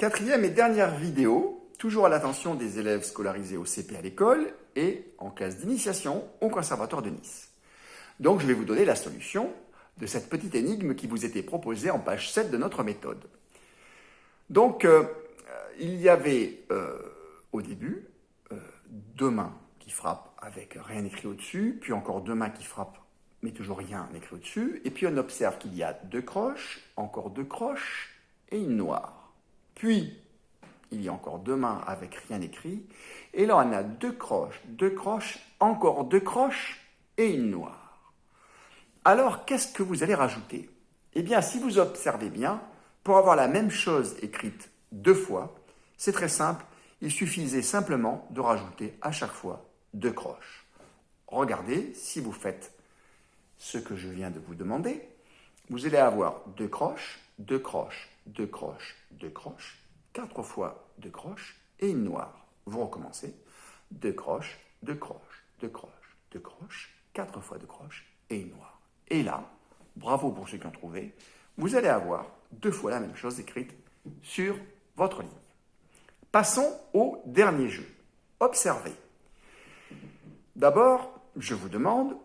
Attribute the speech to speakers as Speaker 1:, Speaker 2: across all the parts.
Speaker 1: Quatrième et dernière vidéo, toujours à l'attention des élèves scolarisés au CP à l'école et en classe d'initiation au Conservatoire de Nice. Donc je vais vous donner la solution de cette petite énigme qui vous était proposée en page 7 de notre méthode. Donc il y avait au début deux mains qui frappent avec rien écrit au-dessus, puis encore deux mains qui frappent mais toujours rien écrit au-dessus, et puis on observe qu'il y a deux croches, encore deux croches et une noire. Puis il y a encore deux mains avec rien écrit, et là on a deux croches, encore deux croches et une noire. Alors qu'est-ce que vous allez rajouter? Eh bien si vous observez bien, pour avoir la même chose écrite deux fois, c'est très simple, il suffisait simplement de rajouter à chaque fois deux croches. Regardez, si vous faites ce que je viens de vous demander, vous allez avoir deux croches, deux croches, deux croches, deux croches, quatre fois deux croches et une noire. Vous recommencez, deux croches, deux croches, deux croches, deux croches, quatre fois deux croches et une noire. Et là, bravo pour ceux qui ont trouvé, vous allez avoir deux fois la même chose écrite sur votre ligne. Passons au dernier jeu. Observez. D'abord, je vous demande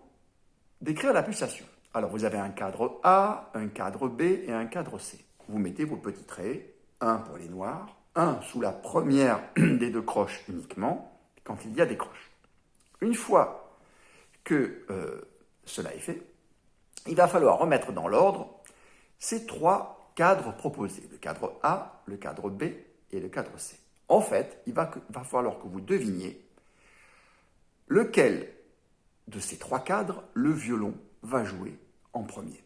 Speaker 1: d'écrire la pulsation. Alors, vous avez un cadre A, un cadre B et un cadre C. Vous mettez vos petits traits, un pour les noirs, un sous la première des deux croches uniquement, quand il y a des croches. Une fois que cela est fait, il va falloir remettre dans l'ordre ces trois cadres proposés, le cadre A, le cadre B et le cadre C. En fait, il va falloir que vous deviniez lequel de ces trois cadres le violon va jouer en premier.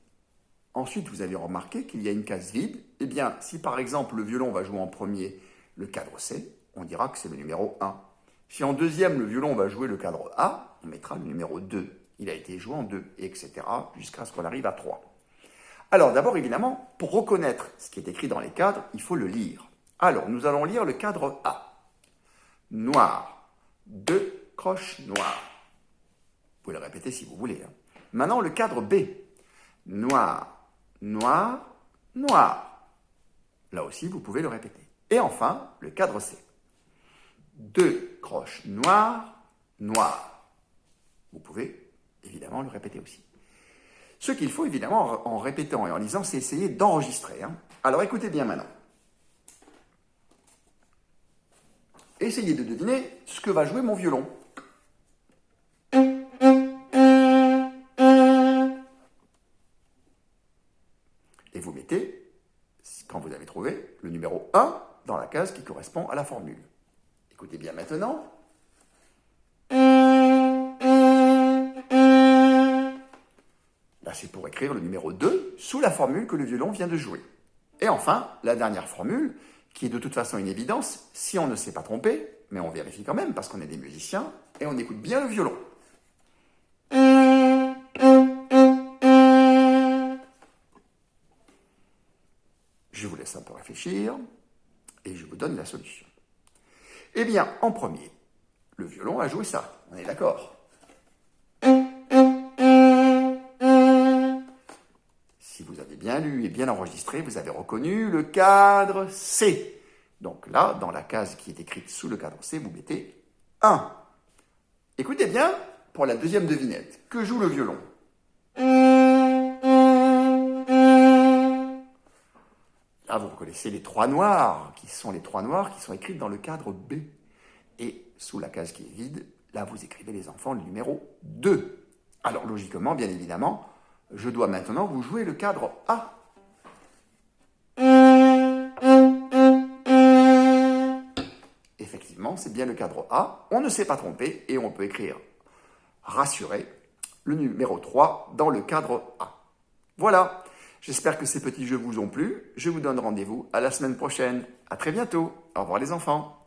Speaker 1: Ensuite, vous allez remarquer qu'il y a une case vide. Eh bien, si par exemple le violon va jouer en premier le cadre C, on dira que c'est le numéro 1. Si en deuxième, le violon va jouer le cadre A, on mettra le numéro 2. Il a été joué en 2, etc. jusqu'à ce qu'on arrive à 3. Alors d'abord, évidemment, pour reconnaître ce qui est écrit dans les cadres, il faut le lire. Alors, nous allons lire le cadre A. Noir, deux croches noires. Vous pouvez le répéter si vous voulez. Maintenant, le cadre B. Noir, noir, noir. Là aussi, vous pouvez le répéter. Et enfin, le cadre C. Deux croches noires, noires. Vous pouvez évidemment le répéter aussi. Ce qu'il faut évidemment en répétant et en lisant, c'est essayer d'enregistrer. Alors écoutez bien maintenant. Essayez de deviner ce que va jouer mon violon. Et vous mettez, quand vous avez trouvé, le numéro 1 dans la case qui correspond à la formule. Écoutez bien maintenant. Là, c'est pour écrire le numéro 2 sous la formule que le violon vient de jouer. Et enfin, la dernière formule, qui est de toute façon une évidence, si on ne s'est pas trompé, mais on vérifie quand même parce qu'on est des musiciens, et on écoute bien le violon. Je vous laisse un peu réfléchir, et je vous donne la solution. Eh bien, en premier, le violon a joué ça, on est d'accord? Si vous avez bien lu et bien enregistré, vous avez reconnu le cadre C. Donc là, dans la case qui est écrite sous le cadre C, vous mettez 1. Écoutez bien, pour la deuxième devinette, que joue le violon? Là, vous reconnaissez les trois noirs, qui sont écrites dans le cadre B. Et sous la case qui est vide, là, vous écrivez les enfants le numéro 2. Alors, logiquement, bien évidemment, je dois maintenant vous jouer le cadre A. Effectivement, c'est bien le cadre A. On ne s'est pas trompé et on peut écrire, rassuré, le numéro 3 dans le cadre A. Voilà, j'espère que ces petits jeux vous ont plu. Je vous donne rendez-vous à la semaine prochaine. À très bientôt. Au revoir les enfants.